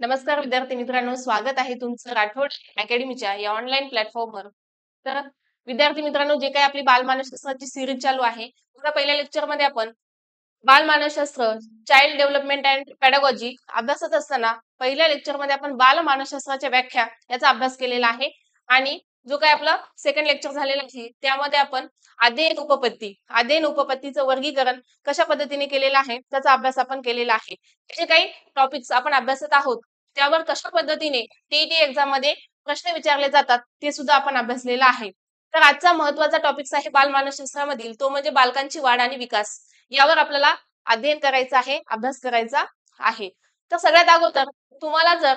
नमस्कार विद्यार्थी मित्रांनो, स्वागत आहे तुमचं राठोड अकॅडमीच्या या ऑनलाईन प्लॅटफॉर्मवर. तर विद्यार्थी मित्रांनो, जे काही आपली बालमानसशास्त्राची सिरीज चालू आहे, बघा पहिल्या लेक्चरमध्ये आपण बालमानसशास्त्र, चाइल्ड डेव्हलपमेंट अँड पेडागॉजी अभ्यासत असताना पहिल्या लेक्चरमध्ये आपण बालमानसशास्त्राच्या व्याख्या याचा अभ्यास केलेला आहे. आणि जो काही आपला सेकंड लेक्चर झालेला आहे त्यामध्ये आपण आदेन उपपत्तीचं वर्गीकरण कशा पद्धतीने केलेलं आहे त्याचा अभ्यास आपण केलेला आहे. जे काही टॉपिक्स आपण अभ्यासत आहोत त्यावर कशा पद्धतीने टीईटी एक्झाम मध्ये प्रश्न विचारले जातात ते सुद्धा आपण अभ्यासलेलं आहे. तर आजचा महत्वाचा टॉपिक आहे बालमानसशास्त्रामधील, तो म्हणजे बालकांची वाढ आणि विकास. यावर आपल्याला अध्ययन करायचं आहे, अभ्यास करायचा आहे. तर सगळ्यात अगोदर तुम्हाला जर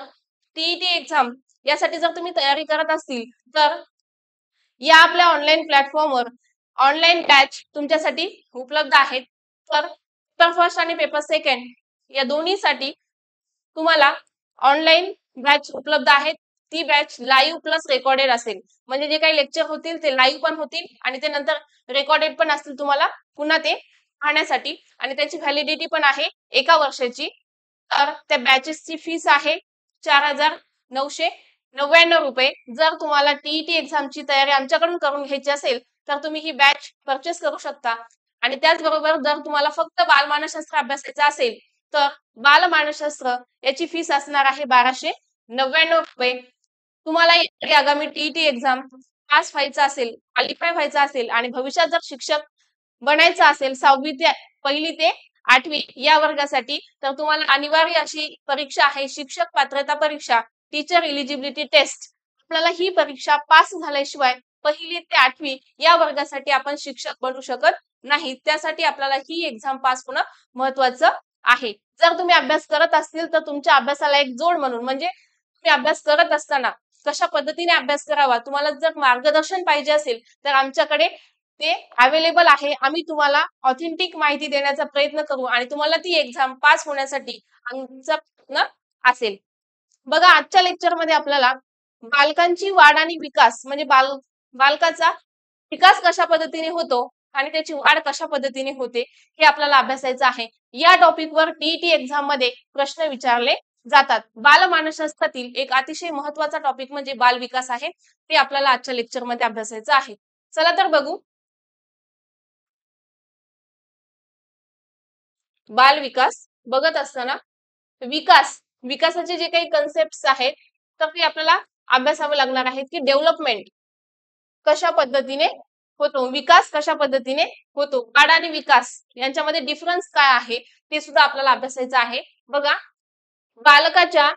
टीईटी एक्झाम यासाठी जर तुम्ही तयारी करत असतील तर या आपल्या ऑनलाईन प्लॅटफॉर्मवर ऑनलाईन बॅच तुमच्यासाठी उपलब्ध आहेत. तर पेपर फर्स्ट आणि पेपर सेकंड या दोन्हीसाठी तुम्हाला ऑनलाईन बॅच उपलब्ध आहेत. ती बॅच लाईव्ह प्लस रेकॉर्डेड असेल, म्हणजे जे काही लेक्चर होतील ते लाईव्ह पण होतील आणि ते नंतर रेकॉर्डेड पण असतील तुम्हाला पुन्हा ते पाहण्यासाठी. आणि त्याची व्हॅलिडिटी पण आहे 1 वर्षाची. तर त्या बॅचेसची फीस आहे 4,999 रुपये. जर तुम्हाला टीईटी एक्झामची तयारी आमच्याकडून करून घ्यायची असेल तर तुम्ही ही बॅच परचेस करू शकता. आणि त्याचबरोबर जर तुम्हाला फक्त बालमानसशास्त्र अभ्यासायचं असेल तर बालमानसशास्त्र याची फीस असणार आहे 1,299 रुपये. तुम्हाला आगामी टीईटी एक्झाम पास व्हायचं असेल, क्वालिफाय व्हायचं असेल आणि भविष्यात जर शिक्षक बनायचं असेल 6वी ते 1ली ते 8वी या वर्गासाठी, तर तुम्हाला अनिवार्य अशी परीक्षा आहे शिक्षक पात्रता परीक्षा, टीचर एलिजिबिलिटी टेस्ट. आपल्याला ही परीक्षा पास झाल्याशिवाय 1ली ते 8वी या वर्गासाठी आपण शिक्षक बनू शकत नाही. त्यासाठी आपल्याला ही एक्झाम पास होणं महत्वाचं आहे. जर तुम्ही अभ्यास करत असतील तर तुमच्या अभ्यासाला एक जोड म्हणून, म्हणजे तुम्ही अभ्यास करत असताना कशा पद्धतीने अभ्यास करावा, तुम्हाला जर मार्गदर्शन पाहिजे असेल तर आमच्याकडे ते अवेलेबल आहे. आम्ही तुम्हाला ऑथेंटिक माहिती देण्याचा प्रयत्न करू आणि तुम्हाला ती एक्झाम पास होण्यासाठी आमचा प्रयत्न असेल. बघा, आजच्या लेक्चरमध्ये आपल्याला बालकांची वाढ आणि विकास म्हणजे बालकाचा विकास कशा पद्धतीने होतो आणि त्याची वाढ कशा पद्धतीने होते हे आपल्याला अभ्यासायचं आहे. या टॉपिकवर टीईटी एक्झाम मध्ये प्रश्न विचारले जातात. बालमानसशास्त्रातील एक अतिशय महत्वाचा टॉपिक म्हणजे बालविकास आहे. ते आपल्याला आजच्या लेक्चर मध्ये अभ्यासायचं आहे. चला तर बघू. बालविकास बघत असताना विकासाचे जे काही कन्सेप्ट आहेत तर ते आपल्याला अभ्यासावं लागणार आहेत की डेव्हलपमेंट कशा पद्धतीने होतो, विकास कशा पद्धतीने होतो, वाढ आणि विकास यांच्यामध्ये डिफरन्स काय आहे ते सुद्धा आपल्याला अभ्यासायचं आहे. बघा, बालकाच्या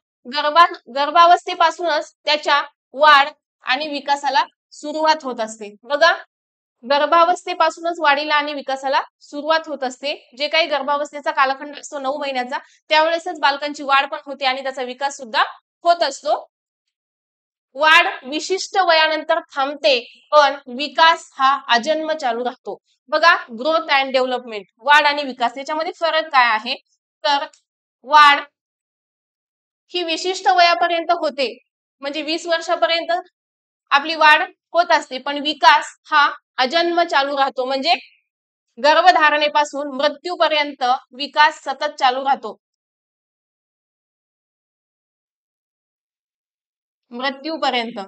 गर्भावस्थेपासूनच त्याच्या वाढ आणि विकासाला सुरुवात होत असते. बघा, गर्भावस्थेपासूनच वाढीला आणि विकासाला सुरुवात होत असते. जे काही गर्भावस्थेचा कालखंड असतो 9 महिन्याचा, त्यावेळेसच बालकांची वाढ पण होते आणि त्याचा विकास सुद्धा होत असतो. वाढ विशिष्ट वयानंतर थांबते, पण विकास हा आजन्म चालू राहतो. बघा, ग्रोथ अँड डेव्हलपमेंट, वाढ आणि विकास याच्यामध्ये फरक काय आहे, तर वाढ ही विशिष्ट वयापर्यंत होते, म्हणजे 20 वर्षापर्यंत आपली वाढ होत असते, पण विकास हा अजन्म चालू राहतो, म्हणजे गर्भधारणेपासून मृत्यूपर्यंत विकास सतत चालू राहतो. मृत्यूपर्यंत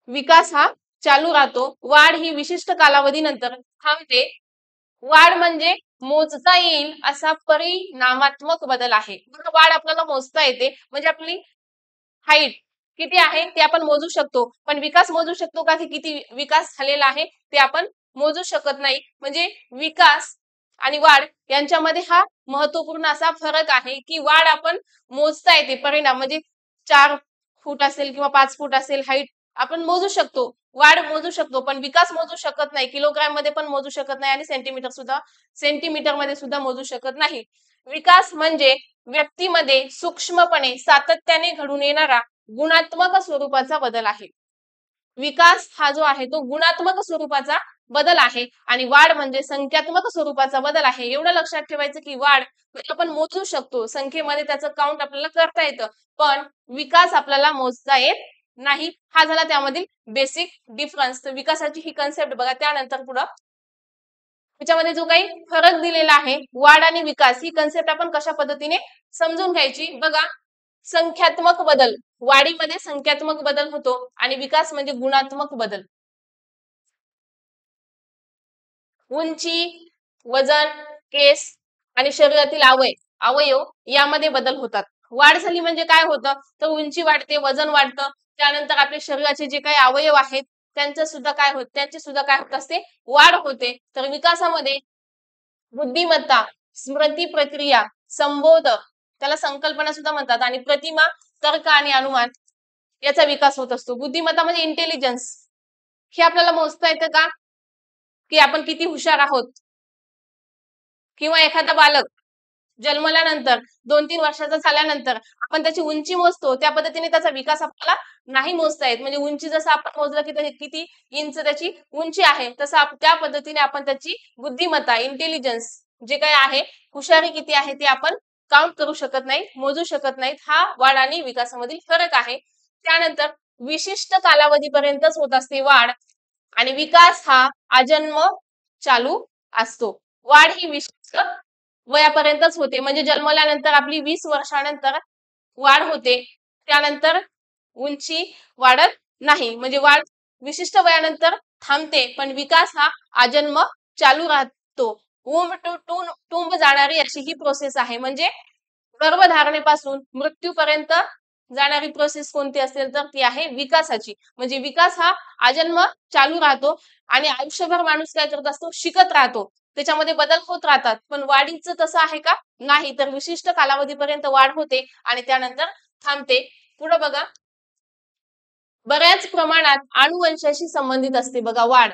विकास हा चालू राहतो. वाढ ही विशिष्ट कालावधीनंतर थांबते. वाढ म्हणजे मोजता येईल असा परिणामात्मक बदल आहे. वाढ आपल्याला मोजता येते, म्हणजे आपली हाईट किती आहे ते आपण मोजू शकतो, पण विकास मोजू शकतो का की किती विकास झालेला आहे ते आपण मोजू शकत नाही. म्हणजे विकास आणि वाढ यांच्यामध्ये हा महत्वपूर्ण असा फरक आहे की वाढ आपण मोजता येते, परिणाम म्हणजे 4 फूट असेल किंवा 5 फूट असेल हाईट आपण मोजू शकतो, वाढ मोजू शकतो, पण विकास मोजू शकत नाही. किलोग्राम मध्ये पण मोजू शकत नाही आणि सेंटीमीटर मध्ये सुद्धा मोजू शकत नाही. विकास म्हणजे व्यक्तीमध्ये सूक्ष्मपणे सातत्याने घडून येणारा गुणात्मक स्वरूपाचा बदल आहे. विकास हा जो आहे तो गुणात्मक स्वरूपाचा बदल आहे आणि वाढ म्हणजे संख्यात्मक स्वरूपाचा बदल आहे. एवढं लक्षात ठेवायचं की वाढ आपण मोजू शकतो, संख्येमध्ये त्याचं काउंट आपल्याला करता येतं, पण विकास आपल्याला मोजता येत नाही. हा झाला त्यामधील बेसिक डिफरन्स. तर विकासाची ही कन्सेप्ट बघा. त्यानंतर पुढं त्याच्यामध्ये जो काही फरक दिलेला आहे, वाढ आणि विकास ही कन्सेप्ट आपण कशा पद्धतीने समजून घ्यायची बघा. संख्यात्मक बदल, वाढीमध्ये संख्यात्मक बदल होतो आणि विकास म्हणजे गुणात्मक बदल. उंची, वजन, केस आणि शरीरातील अवयव यामध्ये बदल होतात. वाढ झाली म्हणजे काय होतं, तर उंची वाढते, वजन वाढतं, त्यानंतर आपल्या शरीराचे जे काही अवयव आहेत त्यांची सुद्धा काय होत असते, वाढ होते. तर विकासामध्ये बुद्धिमत्ता, स्मृती प्रक्रिया, संबोध, त्याला संकल्पना सुद्धा म्हणतात, आणि प्रतिमा, तर्क आणि अनुमान याचा विकास होत असतो. बुद्धिमत्ता म्हणजे इंटेलिजन्स, हे आपल्याला मोजता येतं का, की आपण किती हुशार आहोत. किंवा एखादा बालक जन्मल्यानंतर 2-3 वर्षाचा झाल्यानंतर आपण त्याची उंची मोजतो, त्या पद्धतीने त्याचा विकास आपल्याला नाही मोजता येत. म्हणजे उंची जसं आपण मोजलं की किती इंच त्याची उंची आहे, तसं त्या पद्धतीने आपण त्याची बुद्धिमत्ता, इंटेलिजन्स जे काही आहे, हुशारी किती आहे ते आपण काउंट करू शकत नाही, मोजू शकत नाहीत. हा वाढ आणि विकासामधील फरक आहे. त्यानंतर विशिष्ट कालावधीपर्यंतच होत असते वाढ, आणि विकास हा आजन्म चालू असतो. वाढ ही विशिष्ट वयापर्यंतच होते, म्हणजे जन्मल्यानंतर आपली 20 वर्षानंतर वाढ होते, त्यानंतर उंची वाढत नाही, म्हणजे वाढ विशिष्ट वयानंतर थांबते, पण विकास हा आजन्म चालू राहतो. टुंब जाणारी अशी ही प्रोसेस आहे. म्हणजे गर्भधारणेपासून मृत्यूपर्यंत जाणारी प्रोसेस कोणती असेल तर ती आहे विकासाची. म्हणजे विकास हा आजन्म चालू राहतो आणि आयुष्यभर माणूस काय करत असतो, शिकत राहतो, त्याच्यामध्ये बदल होत राहतात. पण वाढीचं तसं आहे का, नाही. तर विशिष्ट कालावधीपर्यंत वाढ होते आणि त्यानंतर थांबते. पुढे बघा, बऱ्याच प्रमाणात अनुवंशाशी संबंधित असते बघा वाढ.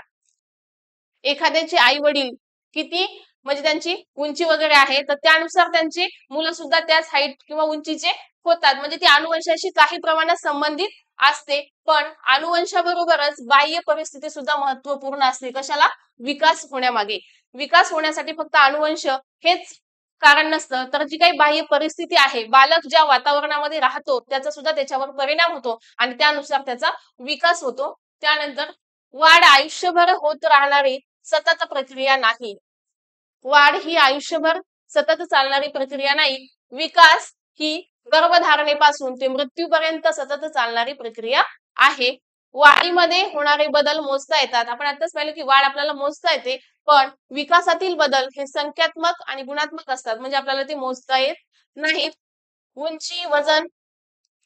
एखाद्याचे आई वडील किती म्हणजे त्यांची उंची वगैरे आहे, तर त्यानुसार त्यांची मुलं सुद्धा त्याच हाईट किंवा उंचीचे होतात. म्हणजे ती अनुवंशाशी काही प्रमाणात संबंधित असते. पण अनुवंशाबरोबरच बाह्य परिस्थिती सुद्धा महत्वपूर्ण असते. कशाला, विकास होण्यामागे. विकास होण्यासाठी फक्त अनुवंश हेच कारण नसतं, तर जी काही बाह्य परिस्थिती आहे, बालक ज्या वातावरणामध्ये राहतो त्याचा सुद्धा त्याच्यावर परिणाम होतो आणि त्यानुसार त्याचा विकास होतो. त्यानंतर वाढ आयुष्यभर होत राहणारी सतत प्रक्रिया नाही. वाढ ही आयुष्यभर सतत चालणारी प्रक्रिया नाही. विकास ही गर्भधारणेपासून ते मृत्यूपर्यंत सतत चालणारी प्रक्रिया आहे. वाढीमध्ये होणारे बदल मोजता येतात. आपण आताच पाहिलं की वाढ आपल्याला मोजता येते, पण विकासातील बदल हे संख्यात्मक आणि गुणात्मक असतात, म्हणजे आपल्याला ते मोजता येत नाहीत. उंची, वजन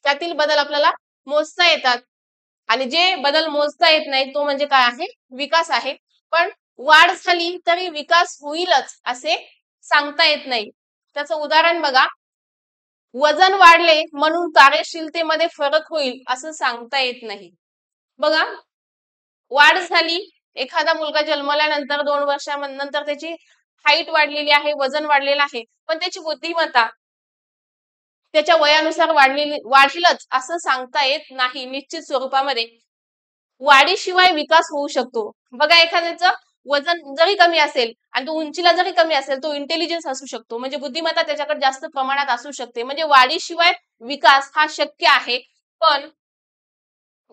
त्यातील बदल आपल्याला मोजता येतात, आणि जे बदल मोजता येत नाही तो म्हणजे काय आहे, विकास आहे. पण वाढ झाली तरी विकास होईलच असे सांगता येत नाही. त्याचं उदाहरण बघा, वजन वाढले म्हणून कार्यशीलतेमध्ये फरक होईल असं सांगता येत नाही. बघा, वाढ झाली, एखादा मुलगा जन्मल्यानंतर 2 वर्षानंतर त्याची हाईट वाढलेली आहे, वजन वाढलेलं आहे, पण त्याची बुद्धिमत्ता त्याच्या वयानुसार वाढीलच असं सांगता येत नाही निश्चित स्वरूपामध्ये. वाढीशिवाय विकास होऊ शकतो. बघा, एखाद्याचं वजन जरी कमी असेल आणि तो उंचीला जरी कमी असेल, तो इंटेलिजन्स असू शकतो, म्हणजे बुद्धिमत्ता त्याच्याकडे जास्त प्रमाणात असू शकते. म्हणजे वाढीशिवाय विकास हा शक्य आहे, पण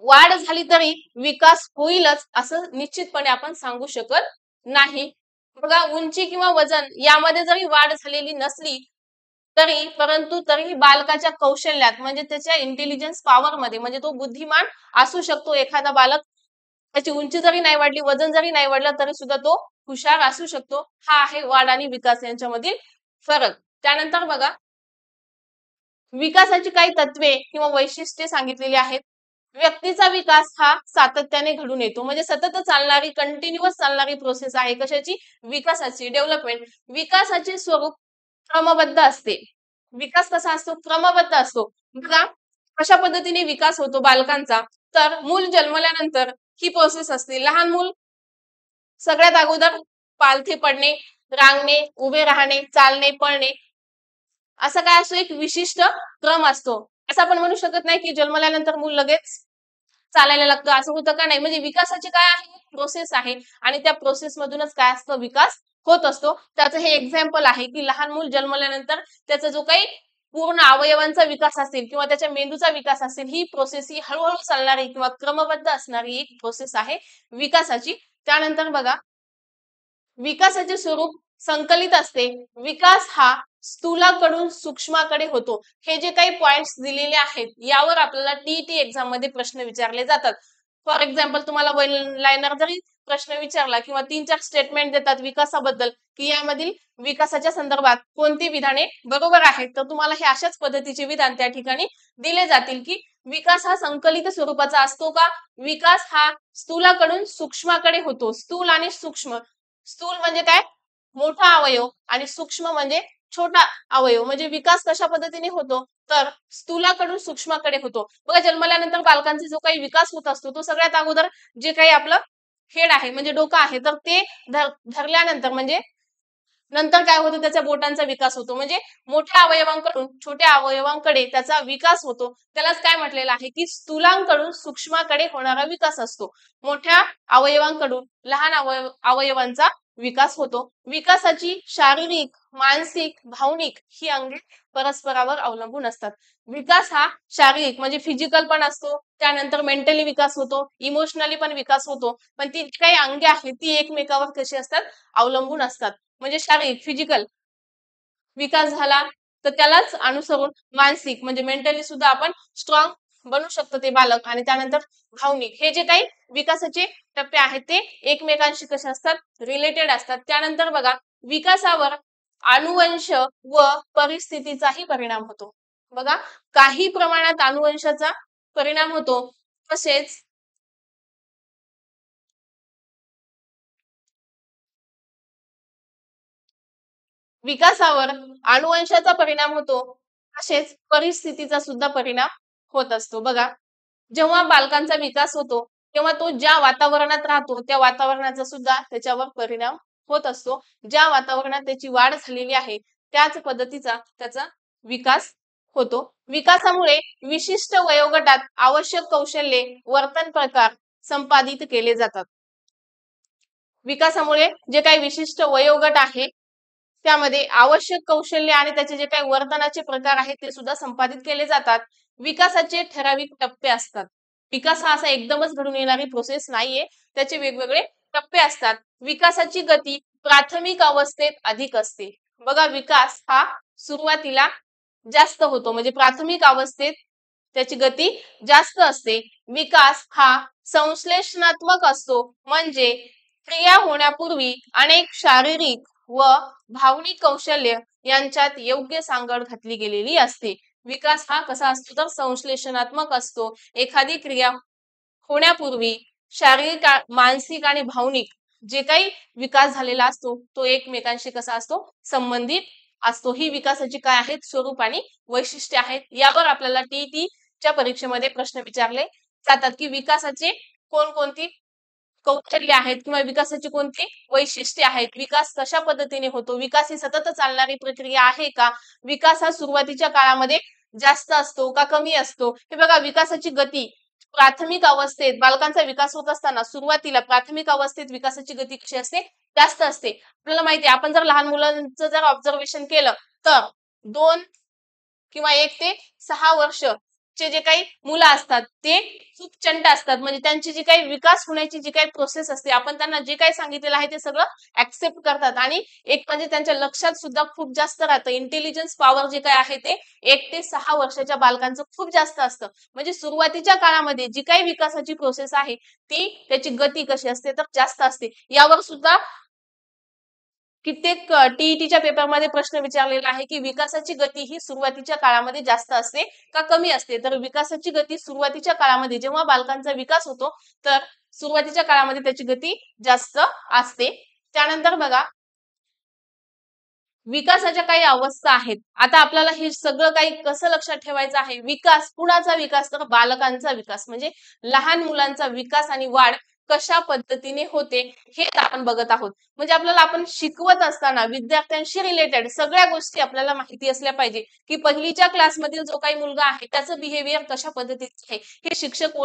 वाढ झाली तरी विकास होईलच असं निश्चितपणे आपण सांगू शकत नाही. बघा, उंची किंवा वजन यामध्ये जरी वाढ झालेली नसली परंतु तरीही बालकाच्या कौशल्यात म्हणजे त्याच्या इंटेलिजन्स पॉवर मध्ये, म्हणजे तो बुद्धिमान असू शकतो. एखादा बालक त्याची उंची जरी नाही वाढली, वजन जरी नाही वाढलं, तरी सुद्धा तो हुशार असू शकतो. हा आहे वाढ आणि विकास यांच्यामधील फरक. त्यानंतर बघा, विकासाची काही तत्वे किंवा वैशिष्ट्ये सांगितलेली आहेत. व्यक्तीचा विकास हा सातत्याने घडून येतो, म्हणजे सतत चालणारी, कंटिन्युअस चालणारी प्रोसेस आहे. कशाची, विकासाची, डेव्हलपमेंट. विकासाचे स्वरूप क्रमबद्ध असते. विकास कसा असतो, क्रमबद्ध असतो. बघा, कशा पद्धतीने विकास होतो बालकांचा, तर मूल जन्मल्यानंतर ही प्रोसेस असते. लहान मूल सगळ्यात अगोदर पालथे पडणे, रांगणे, उभे राहणे, चालणे, पळणे, असा काय असतो, एक विशिष्ट क्रम असतो. असं आपण म्हणू शकत नाही की जन्मल्यानंतर मूल लगेच चालायला लागतं, असं होतं का, नाही. म्हणजे विकासाची काय आहे, प्रोसेस आहे, आणि त्या प्रोसेस मधूनच काय असतं, विकास होत असतो. त्याचं हे एक्झाम्पल आहे की लहान मूल जन्मल्यानंतर त्याचा जो काही पूर्ण अवयवांचा विकास असेल किंवा त्याच्या मेंदूचा विकास असेल, ही प्रोसेस ही हळूहळू चालणारी किंवा क्रमबद्ध असणारी एक प्रोसेस आहे विकासाची. त्यानंतर बघा, विकासाचे स्वरूप संकलित असते. विकास हा स्थूलाकडून सूक्ष्माकडे होतो. हे जे काही पॉइंट्स दिलेले आहेत यावर आपल्याला टीईटी एक्झाम मध्ये प्रश्न विचारले जातात. फॉर एक्झाम्पल तुम्हाला वन लाईनर जरी प्रश्न विचारला किंवा 3-4 स्टेटमेंट देतात विकासाबद्दल की यामधील विकासाच्या संदर्भात कोणती विधाने बरोबर आहेत, तर तुम्हाला हे अशाच पद्धतीचे विधान त्या ठिकाणी दिले जातील की विकास हा संकलित स्वरूपाचा असतो का, विकास हा स्थूलाकडून सूक्ष्माकडे होतो. स्थूल आणि सूक्ष्म, स्थूल म्हणजे काय, मोठा अवयव, आणि सूक्ष्म म्हणजे छोटा अवयव. म्हणजे विकास कशा पद्धतीने होतो, तर स्थूलाकडून सूक्ष्माकडे होतो. बघा जन्मल्यानंतर बालकांचा जो काही विकास होत असतो तो सगळ्यात अगोदर जे काही आपलं हेड आहे म्हणजे डोकं आहे तर ते धरल्यानंतर म्हणजे नंतर काय होतं, त्याच्या बोटांचा विकास होतो. म्हणजे मोठ्या अवयवांकडून छोट्या अवयवांकडे त्याचा विकास होतो. त्यालाच काय म्हटलेलं आहे की स्थूलांकडून सूक्ष्माकडे होणारा विकास असतो. मोठ्या अवयवांकडून लहान अवयवांचा विकास होतो. विकासाची शारीरिक, मानसिक, भावनिक ही अंगे परस्परावर अवलंबून असतात. विकास हा शारीरिक म्हणजे फिजिकल पण असतो, त्यानंतर मेंटली विकास होतो, इमोशनली पण विकास होतो. पण ती काही अंगे आहेत ती एकमेकावर कशी असतात, अवलंबून असतात. म्हणजे शारीरिक फिजिकल विकास झाला तर त्यालाच अनुसरून मानसिक म्हणजे मेंटली सुद्धा आपण स्ट्रॉंग बनू शकतो ते बालक. आणि त्यानंतर भावनिक, हे जे काही विकासाचे टप्पे आहेत ते एकमेकांशी कसे असतात, रिलेटेड असतात. त्यानंतर बघा विकासावर अनुवंश व परिस्थितीचाही परिणाम होतो. बघा काही प्रमाणात अनुवंशाचा परिणाम होतो, तसेच विकासावर अनुवंशाचा परिणाम होतो, तसेच परिस्थितीचा सुद्धा परिणाम होत असतो. बघा जेव्हा बालकांचा विकास होतो तेव्हा तो ज्या वातावरणात राहतो त्या वातावरणाचा सुद्धा त्याच्यावर परिणाम होत असतो. ज्या वातावरणात त्याची वाढ झालेली आहे त्याच पद्धतीचा त्याचा विकास होतो. विकासामुळे विशिष्ट वयोगटात आवश्यक कौशल्ये, वर्तन प्रकार संपादित केले जातात. विकासामुळे जे काही विशिष्ट वयोगट आहे त्यामध्ये आवश्यक कौशल्य आणि त्याचे जे काही वर्तनाचे प्रकार आहेत ते सुद्धा संपादित केले जातात. विकासाचे ठराविक टप्पे असतात. विकास हा असा एकदमच घडून येणारी प्रोसेस नाहीये, त्याचे वेगवेगळे टप्पे असतात. विकासाची गती प्राथमिक अवस्थेत अधिक असते. बघा विकास हा सुरुवातीला जास्त होतो म्हणजे प्राथमिक अवस्थेत त्याची गती जास्त असते. विकास हा संश्लेषणात्मक असतो म्हणजे क्रिया होण्यापूर्वी अनेक शारीरिक व भावनिक कौशल्य यांच्यात योग्य सांगड घातली गेलेली असते. विकास हा कसा असतो तर संश्लेषणात्मक असतो. एखादी क्रिया होण्यापूर्वी शारीरिक, मानसिक आणि भावनिक जे काही विकास झालेला असतो तो एकमेकांशी कसा असतो, संबंधित असतो. ही विकासाची काय आहेत, स्वरूप आणि वैशिष्ट्ये आहेत. यावर आपल्याला टीईटी च्या परीक्षेमध्ये प्रश्न विचारले जातात की विकासाचे कोणकोणती कौशल्य आहेत किंवा विकासाची कोणती वैशिष्ट्ये आहेत, विकास कशा पद्धतीने होतो, विकास ही सतत चालणारी प्रक्रिया आहे का, विकास हा सुरुवातीच्या काळामध्ये जास्त असतो का कमी असतो. हे बघा विकासाची गती प्राथमिक अवस्थेत बालकांचा विकास होत असताना सुरुवातीला प्राथमिक अवस्थेत विकासाची गती कशी असते, जास्त असते. आपल्याला माहिती आहे आपण जर लहान मुलांचं जर ऑब्झर्वेशन केलं तर 2 किंवा 1 ते 6 वर्ष चे जे काही मुलं असतात ते खूप चंट असतात. म्हणजे त्यांची जी काही विकास होण्याची जी काही प्रोसेस असते आपण त्यांना जे काही सांगितलेलं आहे ते सगळं ऍक्सेप्ट करतात. आणि एक म्हणजे त्यांच्या लक्षात सुद्धा खूप जास्त राहतं. इंटेलिजन्स पॉवर जे काही आहे ते 1 ते 6 वर्षाच्या बालकांचं खूप जास्त असतं. म्हणजे सुरुवातीच्या काळामध्ये जी काही विकासाची प्रोसेस आहे ती त्याची गती कशी असते तर जास्त असते. यावर सुद्धा कित्येक टीईटीच्या पेपरमध्ये प्रश्न विचारलेला आहे की विकासाची गती ही सुरुवातीच्या काळामध्ये जास्त असते का कमी असते. तर विकासाची गती सुरुवातीच्या काळामध्ये जेव्हा बालकांचा विकास होतो तर सुरुवातीच्या काळामध्ये त्याची गती जास्त असते. त्यानंतर बघा विकासाच्या काही अवस्था आहेत. आता आपल्याला हे सगळं काही कसं लक्षात ठेवायचं आहे, विकास कुणाचा विकास तर बालकांचा विकास म्हणजे लहान मुलांचा विकास आणि वाढ कशा पद्धतीने होते हे आपण बघत आहोत. म्हणजे आपल्याला आपण शिकवत असताना विद्यार्थ्यांशी रिलेटेड सगळ्या गोष्टी आपल्याला माहिती असल्या पाहिजे की पहिलीच्या क्लासमधील जो काही मुलगा आहे त्याचं बिहेवियर कशा पद्धतीचे आहे हे शिक्षक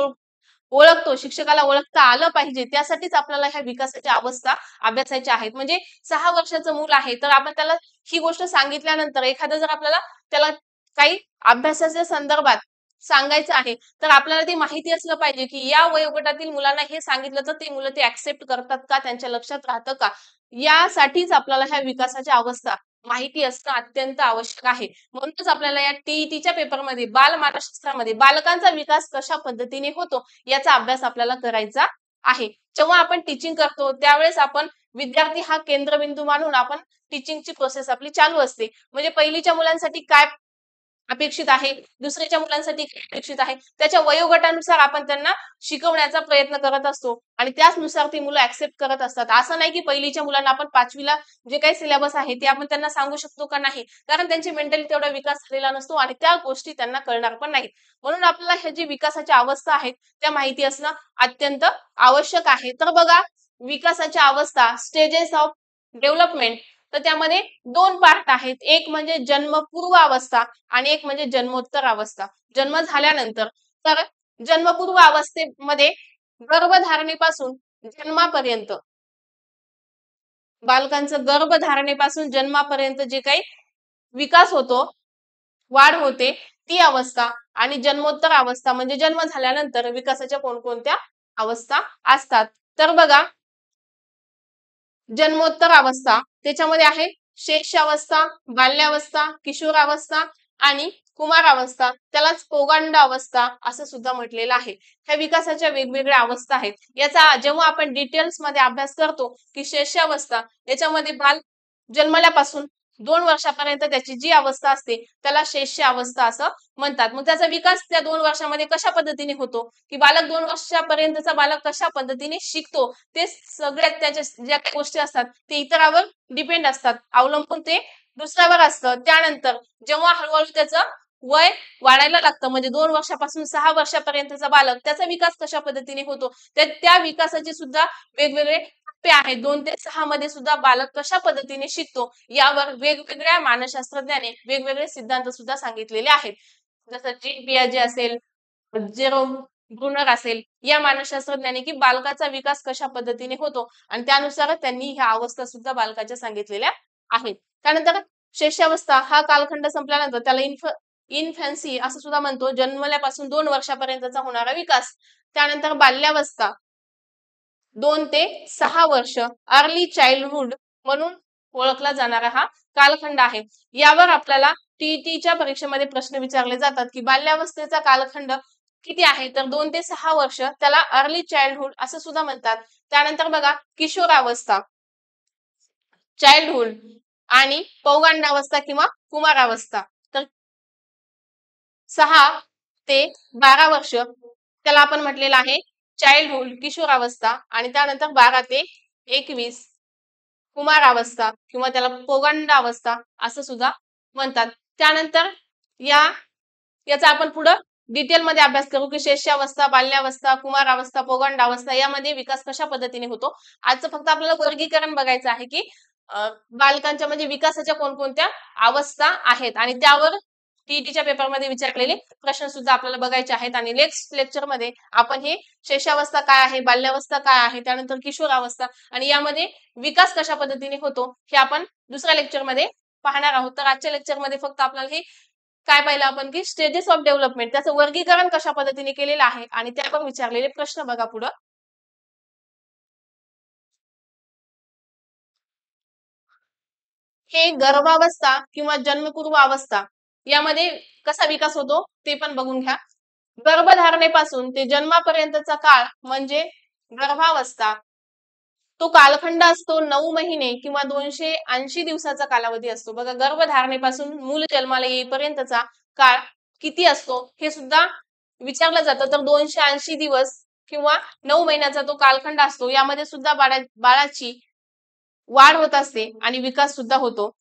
ओळखतो, शिक्षकाला ओळखता आलं पाहिजे. त्यासाठीच आपल्याला ह्या विकासाच्या अवस्था अभ्यासायच्या आहेत. म्हणजे 6 वर्षाचं मूल आहे तर आपण त्याला ही गोष्ट सांगितल्यानंतर एखादं जर आपल्याला त्याला काही अभ्यासाच्या संदर्भात सांगायचं आहे तर आपल्याला ते माहिती असलं पाहिजे की या वयोगटातील मुलांना हे सांगितलं तर ते मुलं ते ऍक्सेप्ट करतात का, त्यांच्या लक्षात राहतं का. यासाठीच आपल्याला ह्या विकासाच्या अवस्था माहिती असणं अत्यंत आवश्यक आहे. म्हणूनच आपल्याला या टीईटीच्या पेपरमध्ये बालमानसशास्त्रामध्ये बालकांचा विकास कशा पद्धतीने होतो याचा अभ्यास आपल्याला करायचा आहे. जेव्हा आपण टीचिंग करतो त्यावेळेस आपण विद्यार्थी हा केंद्रबिंदू मानून आपण टीचिंगची प्रोसेस आपली चालू असते. म्हणजे पहिलीच्या मुलांसाठी काय अपेक्षित आहे, दुसरीच्या मुलांसाठी काय अपेक्षित आहे, त्याच्या वयोगटानुसार आपण त्यांना शिकवण्याचा प्रयत्न करत असतो आणि त्याचनुसार ती मुलं ऍक्सेप्ट करत असतात. असं नाही की पहिलीच्या मुलांना आपण 5वीला जे काही सिलेबस आहे ते आपण त्यांना सांगू शकतो का नाही, कारण त्यांची मेंटली तेवढा विकास झालेला नसतो आणि त्या गोष्टी त्यांना कळणार पण नाहीत. म्हणून आपल्याला ह्या जी विकासाच्या अवस्था आहेत त्या माहिती असणं अत्यंत आवश्यक आहे. तर बघा, विकासाच्या अवस्था, स्टेजेस ऑफ डेव्हलपमेंट, तर त्यामध्ये 2 पार्ट आहेत. एक म्हणजे जन्मपूर्व अवस्था आणि एक म्हणजे जन्मोत्तर अवस्था. जन्म झाल्यानंतर, तर जन्मपूर्व अवस्थेमध्ये गर्भधारणेपासून जन्मापर्यंत, बालकांचं गर्भधारणेपासून जन्मापर्यंत जे काही विकास होतो, वाढ होते, ती अवस्था. आणि जन्मोत्तर अवस्था म्हणजे जन्म झाल्यानंतर विकासाच्या कोणकोणत्या अवस्था असतात. तर बघा, जन्मोत्तर अवस्था त्याच्यामध्ये आहे शैशवावस्था, बाल्यावस्था, किशोरावस्था आणि कुमारावस्था. त्यालाच पौगंड अवस्था असं सुद्धा म्हटलेलं आहे. ह्या विकासाच्या वेगवेगळ्या अवस्था आहेत. याचा जेव्हा आपण डिटेल्स मध्ये अभ्यास करतो की शैशवावस्था याच्यामध्ये बाल जन्मल्यापासून 2 वर्षापर्यंत त्याची जी अवस्था असते त्याला शैशवावस्था असं म्हणतात. मग त्याचा विकास त्या 2 वर्षामध्ये कशा पद्धतीने होतो, की बालक 2 वर्षापर्यंतचा बालक कशा पद्धतीने शिकतो, ते सगळ्यात त्याच्या ज्या काही गोष्टी असतात ते इतरावर डिपेंड असतात, अवलंबून ते दुसऱ्यावर असतं. त्यानंतर जेव्हा हळूहळू त्याचं वय वाढायला लागतं, म्हणजे 2 वर्षापासून 6 वर्षापर्यंतचा बालक त्याचा विकास कशा पद्धतीने होतो, त्या विकासाचे सुद्धा वेगवेगळे टप्पे आहेत. 2 ते 6 मध्ये सुद्धा बालक कशा पद्धतीने शिकतो यावर वेगवेगळ्या मानसशास्त्रज्ञाने वेगवेगळे सिद्धांत सुद्धा सांगितलेले आहेत. जसं जीन पियाजे असेल, जेरोम ब्रुनर असेल, या मानसशास्त्रज्ञाने की बालकाचा विकास कशा पद्धतीने होतो आणि त्यानुसार त्यांनी ह्या अवस्था सुद्धा बालकाच्या सांगितलेल्या आहेत. त्यानंतर शैशवावस्था हा कालखंड संपल्यानंतर त्याला इन्फॅन्सी असं सुद्धा म्हणतो, जन्मल्यापासून 2 वर्षापर्यंतचा होणारा विकास. त्यानंतर बाल्यावस्था 2 ते 6 वर्ष, अर्ली चाइल्डहुड म्हणून ओळखला जाणारा हा कालखंड आहे. यावर आपल्याला टीईटीच्या परीक्षेमध्ये प्रश्न विचारले जातात की बाल्यावस्थेचा कालखंड किती आहे, तर 2 ते 6 वर्ष, त्याला अर्ली चाइल्डहुड असं सुद्धा म्हणतात. त्यानंतर बघा, किशोरावस्था, चाइल्डहुड आणि पौगंडावस्था किंवा कुमारावस्था, तर 6 ते 12 वर्ष त्याला आपण म्हटलेलं आहे चाइल्डहुड, किशोरावस्था, आणि त्यानंतर 12 ते 21 कुमारावस्था किंवा त्याला पौगंडावस्था असं सुद्धा म्हणतात. त्यानंतर या याचा आपण पुढं डिटेलमध्ये अभ्यास करू की शैशवावस्था, बाल्यावस्था, कुमारावस्था, पौगंडावस्था यामध्ये विकास कशा पद्धतीने होतो. आजचं फक्त आपल्याला वर्गीकरण बघायचं आहे की बालकांच्या म्हणजे विकासाच्या कोणकोणत्या अवस्था आहेत आणि त्यावर टीईटीच्या पेपरमध्ये विचारलेले प्रश्न सुद्धा आपल्याला बघायचे आहेत. आणि नेक्स्ट लेक्चरमध्ये आपण हे शैशवावस्था काय आहे, बाल्यावस्था काय आहे, त्यानंतर किशोरावस्था आणि यामध्ये विकास कशा पद्धतीने होतो हे आपण दुसऱ्या लेक्चरमध्ये पाहणार आहोत. तर आजच्या लेक्चरमध्ये फक्त आपल्याला हे काय पाहिलं आपण की स्टेजेस ऑफ डेव्हलपमेंट त्याचं वर्गीकरण कशा पद्धतीने केलेलं आहे आणि त्यावर विचारलेले प्रश्न बघा पुढं. हे गर्भावस्था किंवा जन्मपूर्व अवस्था यामध्ये कसा विकास होतो ते पण बघून घ्या. गर्भधारणेपासून ते जन्मापर्यंतचा काळ म्हणजे गर्भावस्था. तो कालखंड असतो 9 महिने किंवा 280 दिवसाचा कालावधी असतो. बघा, गर्भधारणेपासून मूल जन्माला येईपर्यंतचा काळ किती असतो हे सुद्धा विचारलं जातं. तर 280 दिवस किंवा 9 महिन्याचा तो कालखंड असतो. यामध्ये सुद्धा बाळाची वाढ होत असते आणि विकास सुद्धा होतो.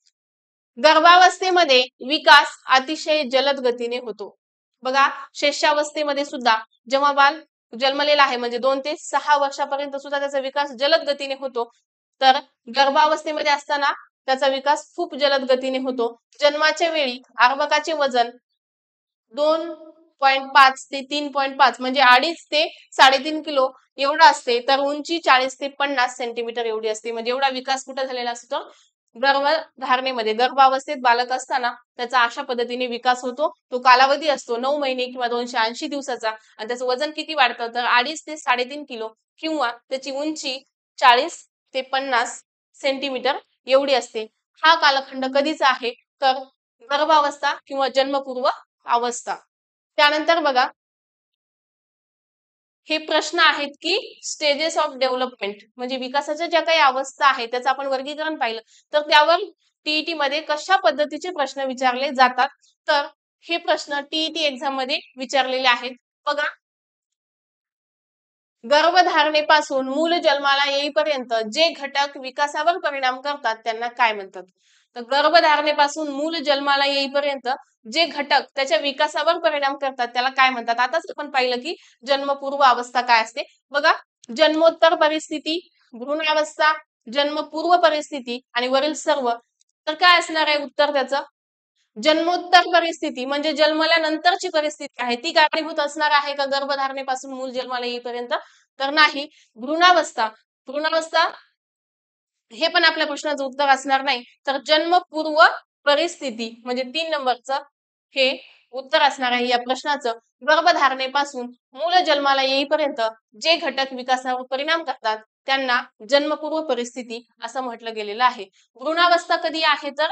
गर्भावस्थेमध्ये विकास अतिशय जलद गतीने होतो. बघा, शैशवावस्थेमध्ये सुद्धा जेव्हा बाल जन्मलेला आहे म्हणजे 2 ते 6 वर्षापर्यंत सुद्धा त्याचा विकास जलद गतीने होतो. तर गर्भावस्थेमध्ये असताना त्याचा विकास खूप जलद गतीने होतो. जन्माच्या वेळी अर्भकाचे वजन 2.5 ते 3.5 म्हणजे 2.5 ते 3.5 किलो एवढा असते. तर उंची 40 ते 50 सेंटीमीटर एवढी असते. म्हणजे एवढा विकास कुठे झालेला असतो, गर्भधारणेमध्ये. गर्भावस्थेत बालक असताना त्याचा अशा पद्धतीने विकास होतो. तो कालावधी असतो 9 महिने किंवा 280 दिवसाचा आणि त्याचं वजन किती वाढतं, तर 2.5 ते 3.5 किलो किंवा त्याची उंची 40 ते 50 सेंटीमीटर एवढी असते. हा कालखंड कधीचा आहे? तर गर्भावस्था किंवा जन्मपूर्व अवस्था. त्यानंतर बघा, हे प्रश्न आहेत की स्टेजेस ऑफ डेव्हलपमेंट म्हणजे विकासाच्या ज्या काही अवस्था आहेत त्याचं आपण वर्गीकरण पाहिलं तर त्यावर टीईटी मध्ये कशा पद्धतीचे प्रश्न विचारले जातात. तर हे प्रश्न टीईटी एक्झाम मध्ये विचारलेले आहेत. बघा, गर्भधारणेपासून मूल जन्माला येईपर्यंत जे घटक विकासावर परिणाम करतात त्यांना काय म्हणतात? तर गर्भधारणेपासून मूल जन्माला येईपर्यंत जे घटक त्याच्या विकासावर परिणाम करतात त्याला काय म्हणतात? आताच आपण पाहिलं की जन्मपूर्व अवस्था काय असते. बघा, जन्मोत्तर परिस्थिती, भ्रूणावस्था, जन्मपूर्व परिस्थिती आणि वरील सर्व. तर काय असणार आहे उत्तर त्याचं? जन्मोत्तर परिस्थिती म्हणजे जन्मल्यानंतरची परिस्थिती आहे ती कारणीभूत असणार आहे का गर्भधारणेपासून मूल जन्माला येईपर्यंत? तर नाही. भ्रूणावस्था, भ्रूणावस्था हे पण आपल्या प्रश्नाचं उत्तर असणार नाही. तर जन्मपूर्व परिस्थिती म्हणजे 3 नंबरचं हे उत्तर असणार आहे या प्रश्नाचं. गर्भधारणेपासून मूल जन्माला येईपर्यंत जे घटक विकासावर परिणाम करतात त्यांना जन्मपूर्व परिस्थिती असं म्हटलं गेलेलं आहे. भ्रूणावस्था कधी आहे? तर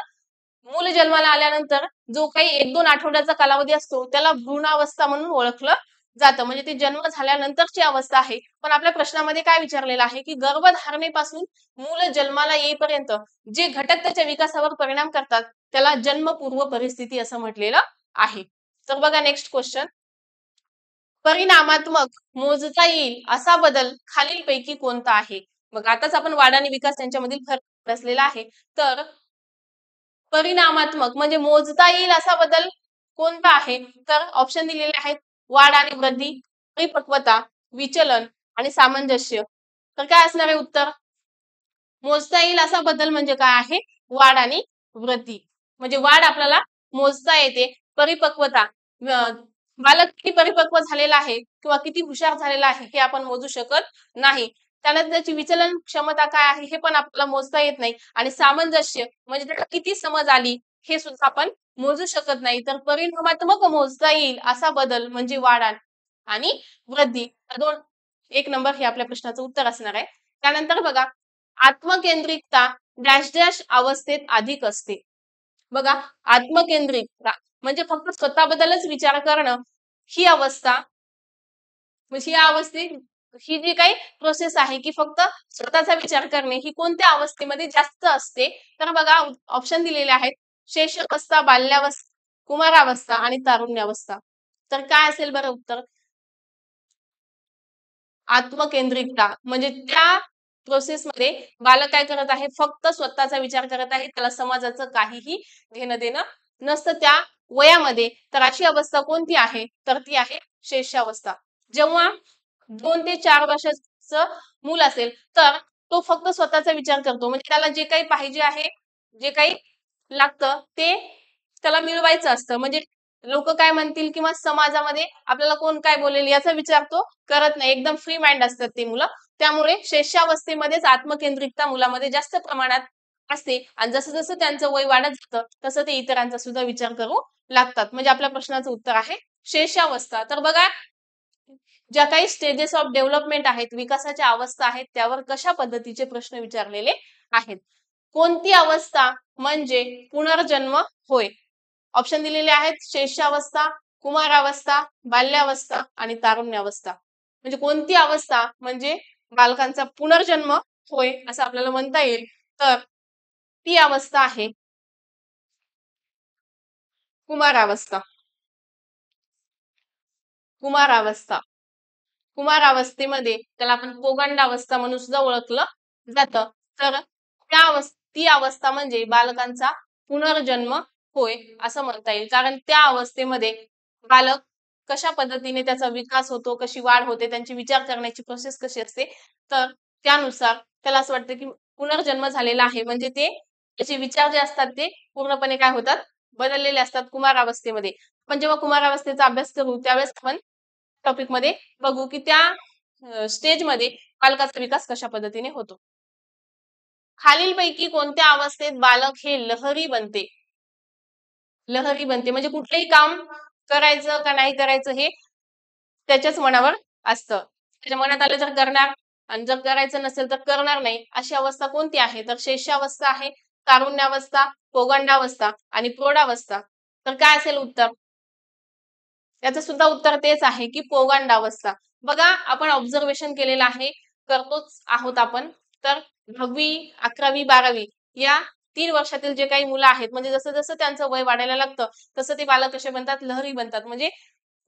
मूल जन्माला आल्यानंतर जो काही 1-2 आठवड्याचा कालावधी असतो त्याला भ्रूणावस्था म्हणून ओळखलं जातं. म्हणजे ती जन्म झाल्यानंतरची अवस्था आहे. पण आपल्या प्रश्नामध्ये काय विचारलेलं आहे की गर्भधारणेपासून मूल जन्माला येईपर्यंत जे घटक त्याच्या विकासावर परिणाम करतात त्याला जन्मपूर्व परिस्थिती असं म्हटलेलं आहे. तर बघा नेक्स्ट क्वेश्चन. परिणामात्मक मोजता येईल असा बदल खालीलपैकी कोणता आहे? मग आताच आपण वाढ आणि विकास यांच्यामधील फरक असलेला आहे. तर परिणामात्मक म्हणजे मोजता येईल असा बदल कोणता आहे? तर ऑप्शन दिलेले आहेत. वाढ आणि वृद्धी, परिपक्वता, विचलन आणि सामंजस्य. तर काय असणार आहे उत्तर? मोजता येईल असा बदल म्हणजे काय आहे? वाढ आणि वृद्धी. म्हणजे वाढ आपल्याला मोजता येते. परिपक्वता, बालक किती परिपक्व झालेला आहे किंवा किती हुशार झालेला आहे हे आपण मोजू शकत नाही. त्यानंतर त्याची विचलन क्षमता काय आहे हे पण आपल्याला मोजता येत नाही. आणि सामंजस्य म्हणजे त्याला किती समज आली हे सुद्धा आपण मोजू शकत नाही. तर परिणामात्मक मोजता येईल असा बदल म्हणजे वाढ आणि वृद्धी. 1 नंबर हे आपल्या प्रश्नाचं उत्तर असणार आहे. त्यानंतर बघा, आत्मकेंद्रितता डॅश डॅश अवस्थेत अधिक असते. बघा, आत्मकेंद्रितता म्हणजे फक्त स्वतःबद्दलच विचार करणं ही अवस्था म्हणजे या अवस्थेत ही जी काही प्रोसेस आहे की फक्त स्वतःचा विचार करणे ही कोणत्या अवस्थेमध्ये जास्त असते? तर बघा ऑप्शन दिलेले आहेत. शेषावस्था, बाल्यावस्था, कुमारावस्था आणि तारुण्यावस्था. तर काय असेल बरं उत्तर? आत्मकेंद्रितता म्हणजे त्या प्रोसेसमध्ये बालक काय करत आहे? फक्त स्वतःचा विचार करत आहे. त्याला समाजाचं काहीही घेणं देणं नसतं त्या वयामध्ये. तर अशी अवस्था कोणती आहे? तर ती आहे शेषावस्था. जेव्हा 2 ते 4 वर्षाचं मूल असेल तर तो फक्त स्वतःचा विचार करतो. म्हणजे त्याला जे काही पाहिजे आहे, जे काही लागतं ते त्याला मिळवायचं असतं. म्हणजे लोक काय म्हणतील किंवा समाजामध्ये आपल्याला कोण काय बोलेल याचा विचार तो करत नाही. एकदम फ्री माइंड असतात ते मुलं. त्यामुळे शैशवावस्थेमध्येच आत्मकेंद्रितता मुलामध्ये जास्त प्रमाणात असते आणि जसं जसं त्यांचं वय वाढत जातं तसं ते इतरांचा सुद्धा विचार करू लागतात. म्हणजे आपल्या प्रश्नाचं उत्तर आहे शेषावस्था. तर बघा, ज्या काही स्टेजेस ऑफ डेव्हलपमेंट आहेत, विकासाच्या अवस्था आहेत, त्यावर कशा पद्धतीचे प्रश्न विचारलेले आहेत. कोणती अवस्था म्हणजे पुनर्जन्म होय? ऑप्शन दिलेले आहेत. शेषावस्था, कुमारावस्था, बाल्यावस्था आणि तारुण्यावस्था. म्हणजे कोणती अवस्था म्हणजे बालकांचा पुनर्जन्म होय असं आपल्याला म्हणता येईल. तर ती अवस्था आहे कुमारावस्था. कुमारावस्था. कुमारावस्थेमध्ये त्याला आपण पोगंडावस्था म्हणून सुद्धा ओळखलं जातं. तर ती अवस्था म्हणजे बालकांचा पुनर्जन्म होय असं म्हणता येईल. कारण त्या अवस्थेमध्ये बालक कशा पद्धतीने त्याचा विकास होतो, कशी वाढ होते, त्यांची विचार करण्याची प्रोसेस कशी असते, तर त्यानुसार त्याला असं वाटतं की पुनर्जन्म झालेला आहे. म्हणजे ते त्याचे विचार जे असतात ते पूर्णपणे काय होतात? बदललेले असतात कुमारावस्थेमध्ये. पण जेव्हा कुमारावस्थेचा अभ्यास करू त्यावेळेस आपण टॉपिक मध्ये बघू की त्या स्टेजमध्ये बालकाचा विकास कशा पद्धतीने होतो. खालीलपैकी कोणत्या अवस्थेत बालक हे लहरी बनते? लहरी बनते म्हणजे कुठलंही काम करायचं का नाही करायचं हे त्याच्याच मनावर असतं. त्याच्या मनात आलं तर करणार आणि जर करायचं नसेल तर करणार नाही अशी अवस्था कोणती आहे? तर शैशवावस्था आहे, तारुण्यावस्था, पौगंडावस्था आणि प्रौढावस्था. तर काय असेल उत्तर? याचं सुद्धा उत्तर तेच आहे की पौगंडावस्था. बघा आपण ऑब्झर्वेशन केलेलं आहे, करतोच आहोत आपण. तर 10वी, 11वी, 12वी या 3 वर्षातील जे काही मुलं आहेत म्हणजे जसं जसं त्यांचं वय वाढायला लागतं तसं ते बालक कसे बनतात? लहरी बनतात. म्हणजे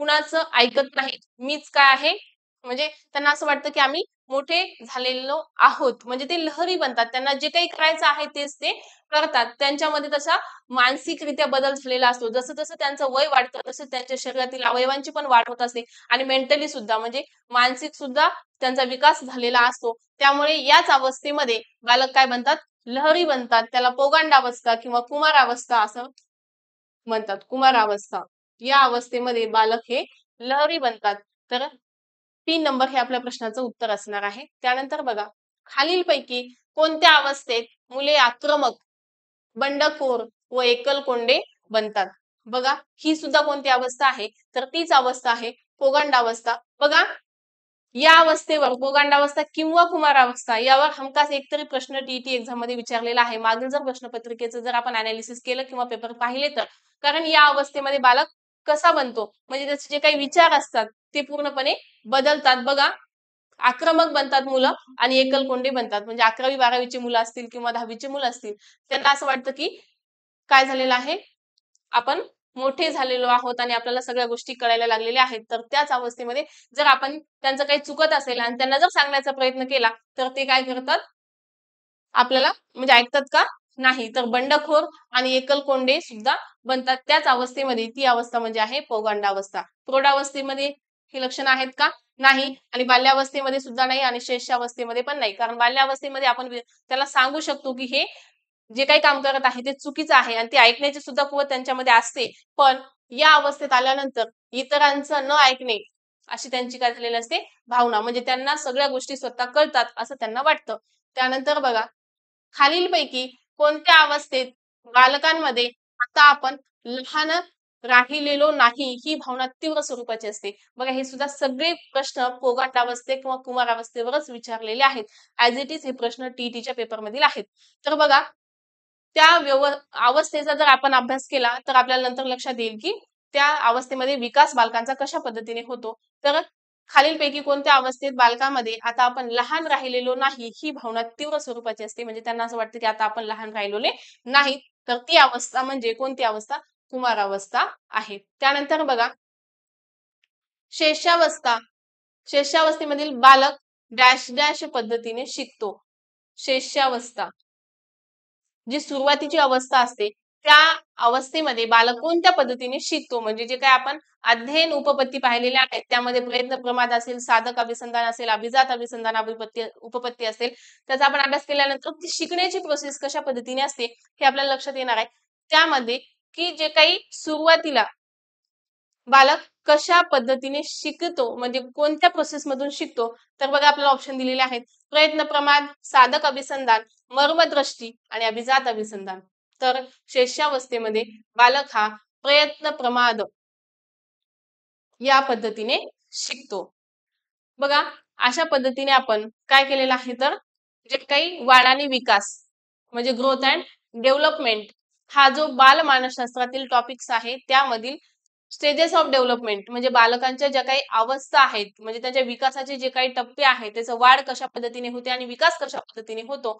कुणाचं ऐकत नाही. मीच काय आहे? म्हणजे त्यांना असं वाटतं की आम्ही मोठे झालेलो आहोत. म्हणजे ते लहरी बनतात. त्यांना जे काही करायचं आहे तेच ते करतात. त्यांच्यामध्ये तसा मानसिकरित्या बदल झालेला असतो. जसं-जसं त्यांचं वय वाढतं, तसं त्यांच्या शरीरातील अवयवांची पण वाढ होत असते आणि मेंटली सुद्धा म्हणजे मानसिक सुद्धा त्यांचा विकास झालेला असतो. त्यामुळे याच अवस्थेमध्ये बालक काय बनतात? लहरी बनतात. त्याला पौगंडावस्था किंवा कुमारावस्था असं म्हणतात. कुमारावस्था. या अवस्थेमध्ये बालक हे लहरी बनतात. तर 3 नंबर हे आपल्या प्रश्नाचं उत्तर असणार आहे. त्यानंतर बघा, खालीलपैकी कोणत्या अवस्थेत मुले आक्रमक, बंडखोर व एकलकोंडे बनतात? बघा, ही सुद्धा कोणती अवस्था आहे? तर तीच अवस्था आहे पौगंडावस्था. बघा, या अवस्थेवर पौगंडावस्था किंवा कुमारावस्था यावर हमखास एकतरी प्रश्न टीईटी एक्झाम मध्ये विचारलेला आहे. मागील जर प्रश्नपत्रिकेचं जर आपण अनालिसिस केलं किंवा पेपर पाहिले तर. कारण या अवस्थेमध्ये बालक कसा बनतो? म्हणजे त्याचे जे काही विचार असतात ते पूर्णपणे बदलतात. बघा, आक्रमक बनतात मुलं आणि एकलकोंडे बनतात. म्हणजे 11वी 12वीची मुलं असतील किंवा 10वीची मुलं असतील, त्यांना असं वाटतं की काय झालेलं आहे? आपण मोठे झालेलो आहोत आणि आपल्याला सगळ्या गोष्टी कळायला लागलेल्या आहेत. तर त्याच अवस्थेमध्ये जर आपण त्यांचं काही चुकत असेल आणि त्यांना जर सांगण्याचा प्रयत्न केला, तर ते काय करतात? आपल्याला म्हणजे ऐकतात का? नाही. तर बंडखोर आणि एकलकोंडे सुद्धा बनतात त्याच अवस्थेमध्ये. ती अवस्था म्हणजे आहे पौगंडावस्था. प्रौढावस्थेमध्ये ही लक्षणं आहेत का? नाही. आणि बाल्यावस्थेमध्ये सुद्धा नाही आणि शैशवावस्थेमध्ये पण नाही. कारण बाल्यावस्थेमध्ये आपण त्याला सांगू शकतो की हे जे काही काम करत आहे ते चुकीचं आहे आणि ते ऐकण्याची सुद्धा कुवत त्यांच्यामध्ये असते. पण या अवस्थेत आल्यानंतर इतरांचं न ऐकणे अशी त्यांची काय झालेली असते? भावना. म्हणजे त्यांना सगळ्या गोष्टी स्वतः कळतात असं त्यांना वाटतं. त्यानंतर बघा, खालीलपैकी कोणत्या अवस्थेत बालकांमध्ये आता आपण लहान राहिलेलो नाही ही भावना तीव्र स्वरूपाची असते? बघा, हे सुद्धा सगळे प्रश्न पोगाट किंवा कुमारावस्थेवरच विचारलेले आहेत. ऍज इट इज हे प्रश्न टीईटीच्या पेपर मधील आहेत. तर बघा, त्या अवस्थेचा जर आपण अभ्यास केला तर आपल्याला नंतर लक्षात येईल की त्या अवस्थेमध्ये विकास बालकांचा कशा पद्धतीने होतो. तर खालीलपैकी कोणत्या अवस्थेत बालकामध्ये आता आपण लहान राहिलेलो नाही ही भावना तीव्र स्वरूपाची असते? म्हणजे त्यांना असं वाटतं की आता आपण लहान राहिलेले नाही. तर ती अवस्था म्हणजे कोणती अवस्था? कुमारावस्था आहे. त्यानंतर बघा, शेषावस्था. शेषावस्थेमधील बालक डॅश डॅश पद्धतीने शिकतो. शेषावस्था जी सुरुवातीची अवस्था असते त्या अवस्थेमध्ये बालक कोणत्या पद्धतीने शिकतो? म्हणजे जे काही आपण अध्ययन उपपत्ती पाहिलेल्या आहेत त्यामध्ये प्रयत्न प्रमाद असेल, साधक अभिसंधान असेल, अभिजात अभिसंधान उपपत्ती असेल, त्याचा आपण अभ्यास केल्यानंतर ती शिकण्याची प्रोसेस कशा पद्धतीने असते हे आपल्याला लक्षात येणार आहे. त्यामध्ये की जे काही सुरुवातीला बालक कशा पद्धतीने शिकतो म्हणजे कोणत्या प्रोसेस मधून शिकतो? तर बघा, आपल्याला ऑप्शन दिलेले आहेत. प्रयत्न प्रमाद, साधक अभिसंधान, मर्मदृष्टी आणि अभिजात अभिसंधान. तर शेषावस्थेमध्ये बालक हा प्रयत्न प्रमाद या पद्धतीने शिकतो. बघा, अशा पद्धतीने आपण काय केलेलं आहे तर जे काही वाढ आणि विकास म्हणजे ग्रोथ अँड डेव्हलपमेंट हा जो बाल मानसशास्त्रातील टॉपिक्स आहे त्यामधील स्टेजेस ऑफ डेव्हलपमेंट म्हणजे बालकांच्या ज्या काही अवस्था आहेत म्हणजे त्यांच्या विकासाचे जे काही टप्पे आहेत त्याचं वाढ कशा पद्धतीने होते आणि विकास कशा पद्धतीने होतो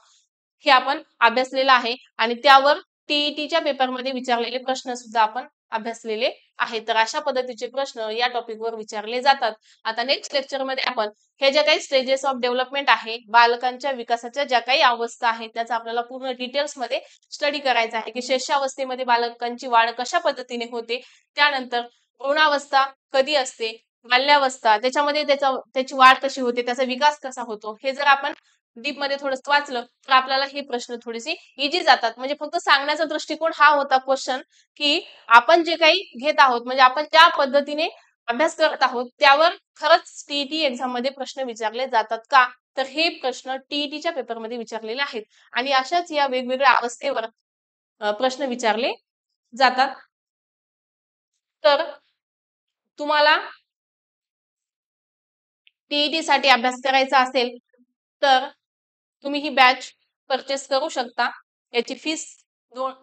हे आपण अभ्यासलेलं आहे आणि त्यावर टीईटीच्या पेपरमध्ये विचारलेले प्रश्न सुद्धा आपण अभ्यासलेले आहेत. तर अशा पद्धतीचे प्रश्न या टॉपिकवर विचारले जातात. आता नेक्स्ट लेक्चरमध्ये आपण हे ज्या काही स्टेजेस ऑफ डेव्हलपमेंट आहे बालकांच्या विकासाच्या ज्या काही अवस्था आहेत त्याचा आपल्याला पूर्ण डिटेल्स मध्ये स्टडी करायचा आहे की शेषावस्थेमध्ये बालकांची वाढ कशा पद्धतीने होते, त्यानंतर भ्रूणावस्था कधी असते, बाल्यावस्था त्याच्यामध्ये त्याची वाढ कशी होते, त्याचा विकास कसा होतो, हे जर आपण डीप मध्ये थोडंसं वाचलं तर आपल्याला हे प्रश्न थोडेसे इझी जातात. म्हणजे फक्त सांगण्याचा दृष्टिकोन हा होता क्वेश्चन की आपण जे काही घेत आहोत म्हणजे आपण ज्या पद्धतीने अभ्यास करत आहोत त्यावर खरंच टीईटी एक्झाम मध्ये प्रश्न विचारले जातात का? तर हे प्रश्न टीईटीच्या पेपरमध्ये विचारलेले आहेत आणि अशाच या वेगवेगळ्या अवस्थेवर प्रश्न विचारले जातात. तर तुम्हाला टीईटी साठी अभ्यास करायचा असेल तर तुम्ही ही बॅच परचेस करू शकता. याची फीस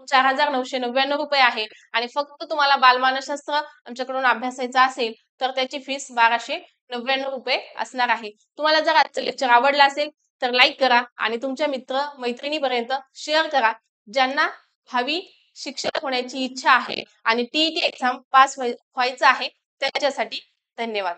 4,999 रुपये आहे आणि फक्त तुम्हाला बालमानसशास्त्र आमच्याकडून अभ्यासायचं असेल तर त्याची फीस 1,299 रुपये असणार आहे. तुम्हाला जर आजचं लेक्चर आवडलं असेल तर लाईक करा आणि तुमच्या मित्र मैत्रिणीपर्यंत शेअर करा, ज्यांना भावी शिक्षक होण्याची इच्छा आहे आणि टीईटी एक्झाम पास व्हायचं आहे त्यांच्यासाठी. धन्यवाद.